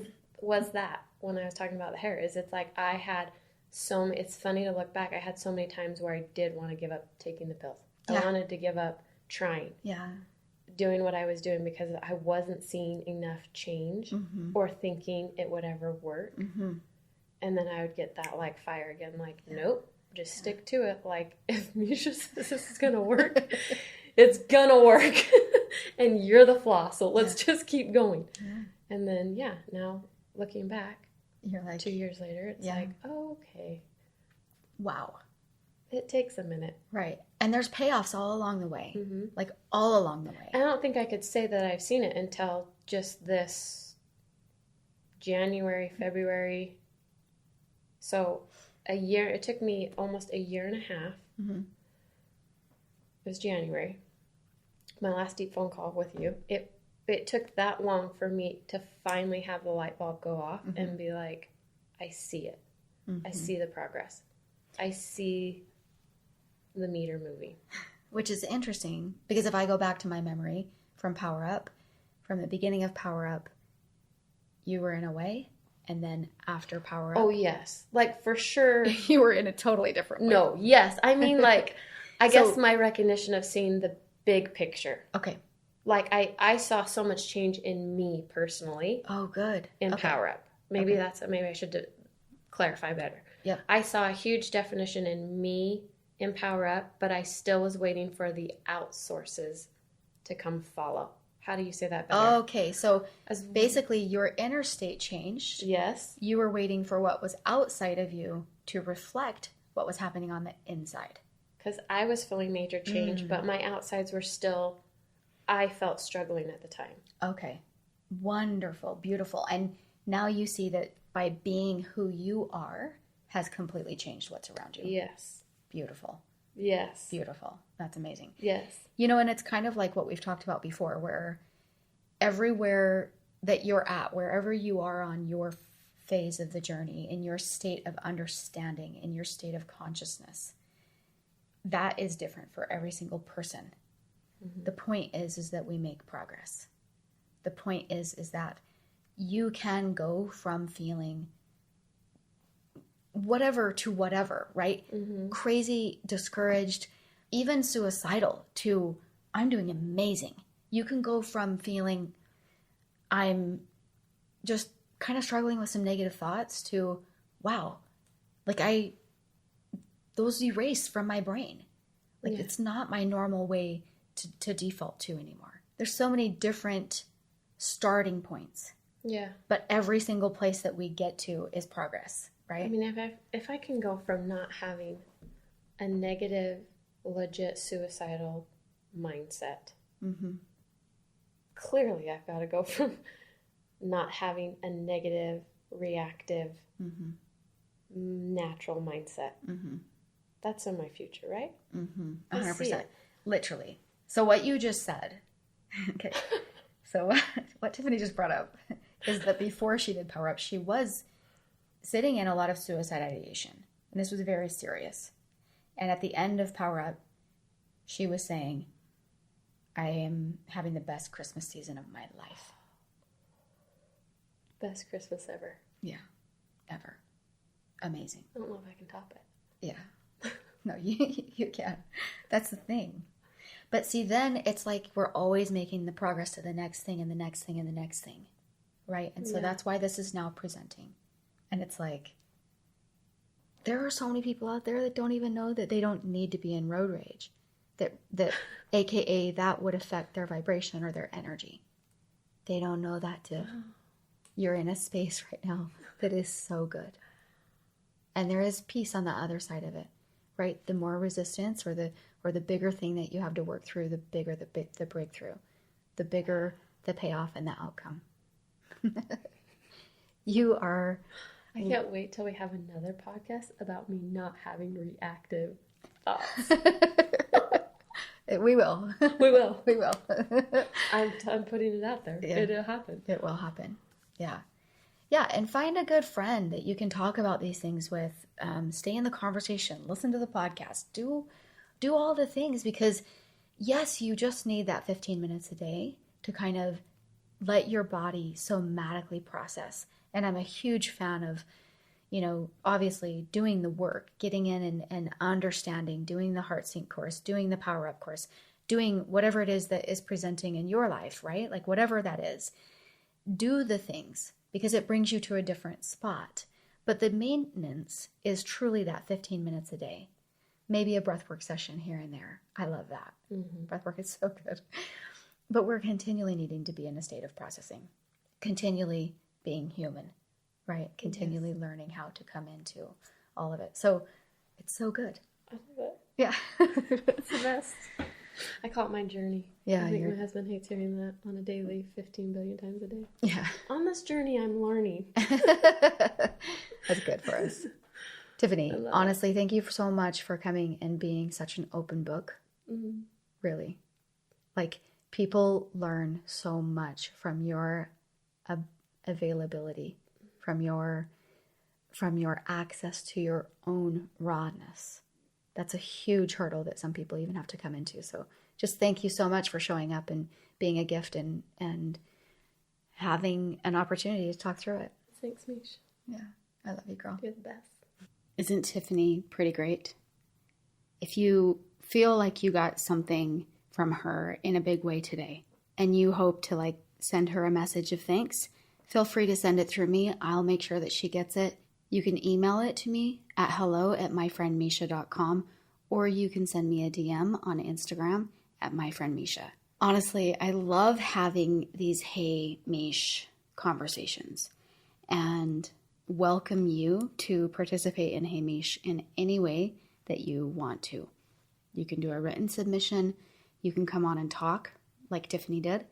Speaker 2: that when I was talking about the hair is it's like I had it's funny to look back. I had so many times where I did want to give up taking the pills. I wanted to give up trying.
Speaker 1: Yeah.
Speaker 2: Doing what I was doing because I wasn't seeing enough change or thinking it would ever work. Mm-hmm. And then I would get that like fire again, like, nope, just stick to it. Like, if Misha says this is going to work, it's going to work. And you're the flaw, so let's just keep going. Yeah. And then, now looking back,
Speaker 1: you're like
Speaker 2: 2 years later, it's like, oh, okay.
Speaker 1: Wow.
Speaker 2: It takes a minute.
Speaker 1: Right. And there's payoffs all along the way. Mm-hmm. Like, all along the way.
Speaker 2: I don't think I could say that I've seen it until just this January, February. So it took me almost a year and a half. Mm-hmm. It was January. My last deep phone call with you. It took that long for me to finally have the light bulb go off and be like, I see it. Mm-hmm. I see the progress. I see the meter moving.
Speaker 1: Which is interesting, because if I go back to my memory from Power Up, from the beginning of Power Up, you were in a way, and then after Power Up.
Speaker 2: Oh, yes. Like, for sure.
Speaker 1: You were in a totally different way.
Speaker 2: No, yes. I mean, like, I guess my recognition of seeing the big picture.
Speaker 1: Okay.
Speaker 2: Like, I saw so much change in me personally.
Speaker 1: Oh, good.
Speaker 2: In Power Up. Maybe I should clarify better.
Speaker 1: Yeah.
Speaker 2: I saw a huge definition in me in Power Up, but I still was waiting for the outsources to come follow. How do you say that better?
Speaker 1: Okay, so basically your inner state changed.
Speaker 2: Yes.
Speaker 1: You were waiting for what was outside of you to reflect what was happening on the inside.
Speaker 2: Because I was feeling major change, but my outsides were still, I felt struggling at the time.
Speaker 1: Okay. Wonderful. Beautiful. And now you see that by being who you are has completely changed what's around you.
Speaker 2: Yes.
Speaker 1: Beautiful.
Speaker 2: Yes.
Speaker 1: Beautiful. That's amazing.
Speaker 2: Yes.
Speaker 1: And it's kind of like what we've talked about before, where everywhere that you're at, wherever you are on your phase of the journey, in your state of understanding, in your state of consciousness, that is different for every single person. Mm-hmm. The point is that we make progress. The point is that you can go from feeling whatever to whatever, right? Mm-hmm. Crazy, discouraged, even suicidal, to I'm doing amazing. You can go from feeling I'm just kind of struggling with some negative thoughts to, wow, like those erase from my brain. Like it's not my normal way to default to anymore. There's so many different starting points.
Speaker 2: Yeah. But
Speaker 1: every single place that we get to is progress, right?
Speaker 2: I mean, if I can go from not having a negative, legit suicidal mindset, clearly I've got to go from not having a negative, reactive, natural mindset. That's in my future, right?
Speaker 1: 100%. Literally. So what you just said, okay, so what Tiffany just brought up is that before she did Power Up, she was sitting in a lot of suicide ideation. And this was very serious. And at the end of Power Up, she was saying, I am having the best Christmas season of my life.
Speaker 2: Best Christmas ever.
Speaker 1: Yeah, ever. Amazing.
Speaker 2: I don't know if I can top it.
Speaker 1: Yeah. No, you can't. That's the thing. But see, then it's like we're always making the progress to the next thing and the next thing and the next thing. Right? And so that's why this is now presenting. And it's like, there are so many people out there that don't even know that they don't need to be in road rage. That AKA that would affect their vibration or their energy. They don't know that too. You're in a space right now that is so good. And there is peace on the other side of it, right? The more resistance or the bigger thing that you have to work through, the bigger the breakthrough, the bigger the payoff and the outcome. You are...
Speaker 2: I can't wait till we have another podcast about me not having reactive thoughts.
Speaker 1: We will.
Speaker 2: We will.
Speaker 1: We will.
Speaker 2: I'm putting it out there.
Speaker 1: Yeah.
Speaker 2: It'll happen.
Speaker 1: It will happen. Yeah. Yeah, and find a good friend that you can talk about these things with. Stay in the conversation. Listen to the podcast. Do all the things, because yes, you just need that 15 minutes a day to kind of let your body somatically process. And I'm a huge fan of, obviously doing the work, getting in and understanding, doing the heart sync course, doing the power up course, doing whatever it is that is presenting in your life, right? Like whatever that is, do the things, because it brings you to a different spot. But the maintenance is truly that 15 minutes a day. Maybe a breathwork session here and there. I love that. Breathwork is so good. But we're continually needing to be in a state of processing, continually being human, right? Continually learning how to come into all of it. So it's so good.
Speaker 2: I love it.
Speaker 1: Yeah.
Speaker 2: It's the best. I call it my journey.
Speaker 1: Yeah.
Speaker 2: I think my husband hates hearing that on a daily 15 billion times a day.
Speaker 1: Yeah.
Speaker 2: On this journey, I'm learning.
Speaker 1: That's good for us. Tiffany, honestly, thank you so much for coming and being such an open book. Really. Like, people learn so much from your availability, from your access to your own rawness. That's a huge hurdle that some people even have to come into. So just thank you so much for showing up and being a gift and having an opportunity to talk through it.
Speaker 2: Thanks, Mish.
Speaker 1: Yeah, I love you, girl.
Speaker 2: You're the best.
Speaker 1: Isn't Tiffany pretty great? If you feel like you got something from her in a big way today and you hope to send her a message of thanks, feel free to send it through me. I'll make sure that she gets it. You can email it to me at hello@myfriendmisha.com, or you can send me a DM on Instagram at myfriendmisha. Honestly, I love having these Hey Mish conversations and welcome you to participate in Hey Mish in any way that you want to. You can do a written submission, you can come on and talk like Tiffany did,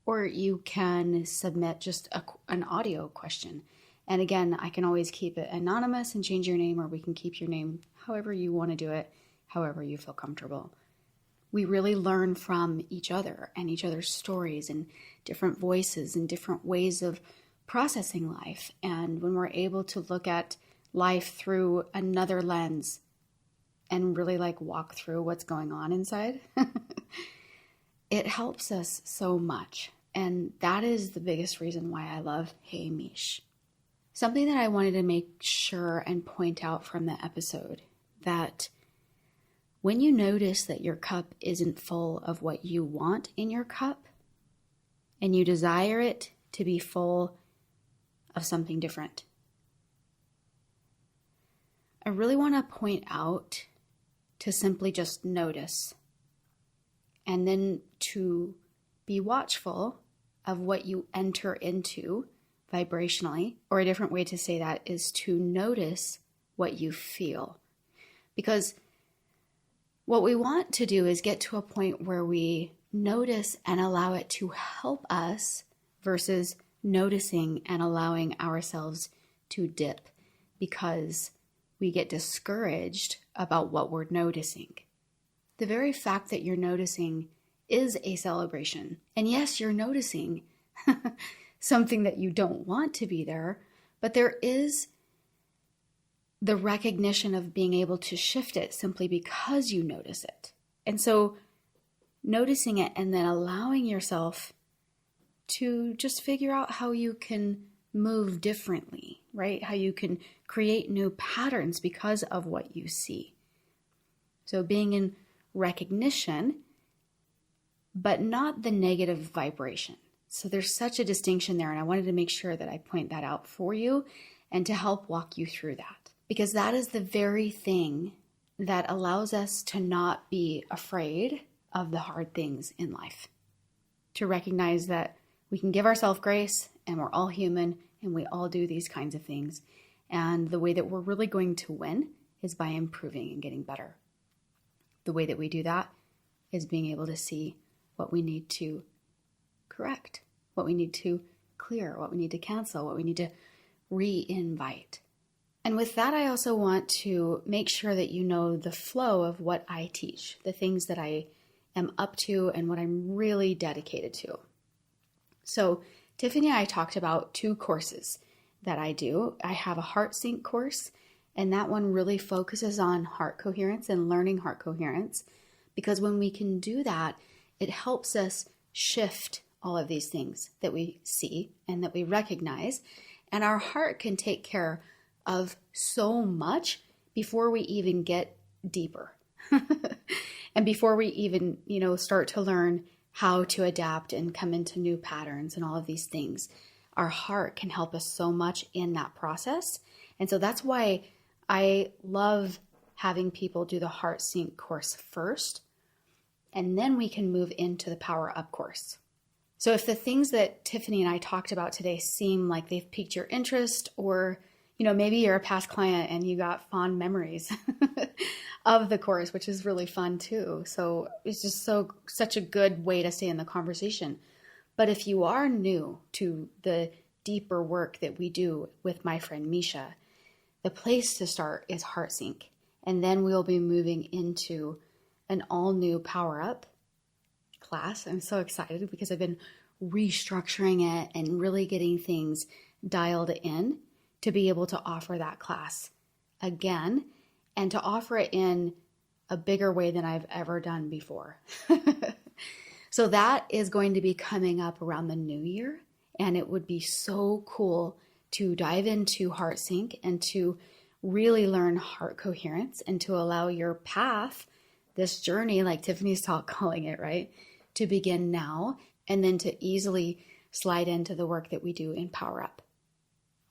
Speaker 1: or you can submit just an audio question. And again, I can always keep it anonymous and change your name, or we can keep your name however you want to do it, however you feel comfortable. We really learn from each other and each other's stories and different voices and different ways of processing life. And when we're able to look at life through another lens and really walk through what's going on inside, it helps us so much. And that is the biggest reason why I love Hey Mish. Something that I wanted to make sure and point out from the episode, that when you notice that your cup isn't full of what you want in your cup, and you desire it to be full of something different, I really want to point out to simply just notice, and then to be watchful of what you enter into vibrationally, or a different way to say that is to notice what you feel. Because what we want to do is get to a point where we notice and allow it to help us versus noticing and allowing ourselves to dip because we get discouraged about what we're noticing. The very fact that you're noticing is a celebration. And yes, you're noticing something that you don't want to be there, but there is the recognition of being able to shift it simply because you notice it. And so noticing it and then allowing yourself to just figure out how you can move differently, right? How you can create new patterns because of what you see. So being in recognition, but not the negative vibration. So there's such a distinction there, and I wanted to make sure that I point that out for you and to help walk you through that. Because that is the very thing that allows us to not be afraid of the hard things in life. To recognize that we can give ourselves grace, and we're all human, and we all do these kinds of things. And the way that we're really going to win is by improving and getting better. The way that we do that is being able to see what we need to correct, what we need to clear, what we need to cancel, what we need to re-invite. And with that, I also want to make sure that you know the flow of what I teach, the things that I am up to and what I'm really dedicated to. So Tiffany and I talked about 2 courses that I do. I have a heart sync course, and that one really focuses on heart coherence and learning heart coherence, because when we can do that, it helps us shift all of these things that we see and that we recognize, and our heart can take care of so much before we even get deeper. And before we even, start to learn how to adapt and come into new patterns and all of these things, our heart can help us so much in that process. And so that's why I love having people do the Heart Sync course first, and then we can move into the Power Up course. So if the things that Tiffany and I talked about today seem like they've piqued your interest, or maybe you're a past client and you got fond memories of the course, which is really fun too. So it's just such a good way to stay in the conversation. But if you are new to the deeper work that we do with my friend Misha, the place to start is Heart Sync. And then we'll be moving into an all new Power Up class. I'm so excited because I've been restructuring it and really getting things dialed in to be able to offer that class again, and to offer it in a bigger way than I've ever done before. So that is going to be coming up around the new year, and it would be so cool to dive into Heart Sync and to really learn heart coherence and to allow your path, this journey, like Tiffany's calling it, right, to begin now, and then to easily slide into the work that we do in Power Up.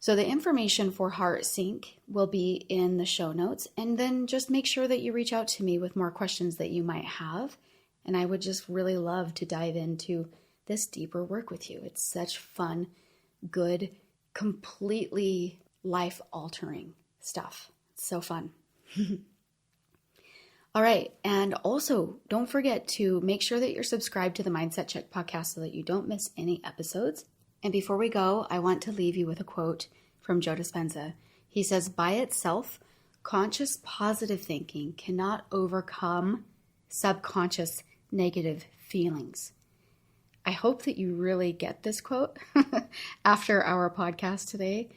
Speaker 1: So the information for Heart Sync will be in the show notes, and then just make sure that you reach out to me with more questions that you might have. And I would just really love to dive into this deeper work with you. It's such fun, good, completely life-altering stuff. It's so fun. All right. And also, don't forget to make sure that you're subscribed to the Mindset Check podcast so that you don't miss any episodes. And before we go, I want to leave you with a quote from Joe Dispenza. He says, "By itself, conscious positive thinking cannot overcome subconscious negative feelings." I hope that you really get this quote after our podcast today.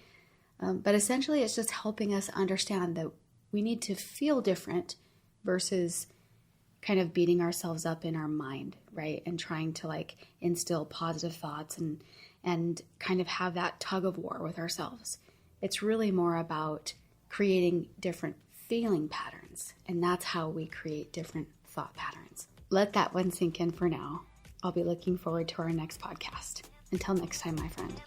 Speaker 1: But essentially, it's just helping us understand that we need to feel different versus kind of beating ourselves up in our mind, right? And trying to instill positive thoughts and kind of have that tug of war with ourselves. It's really more about creating different feeling patterns, and that's how we create different thought patterns. Let that one sink in for now. I'll be looking forward to our next podcast. Until next time, my friend.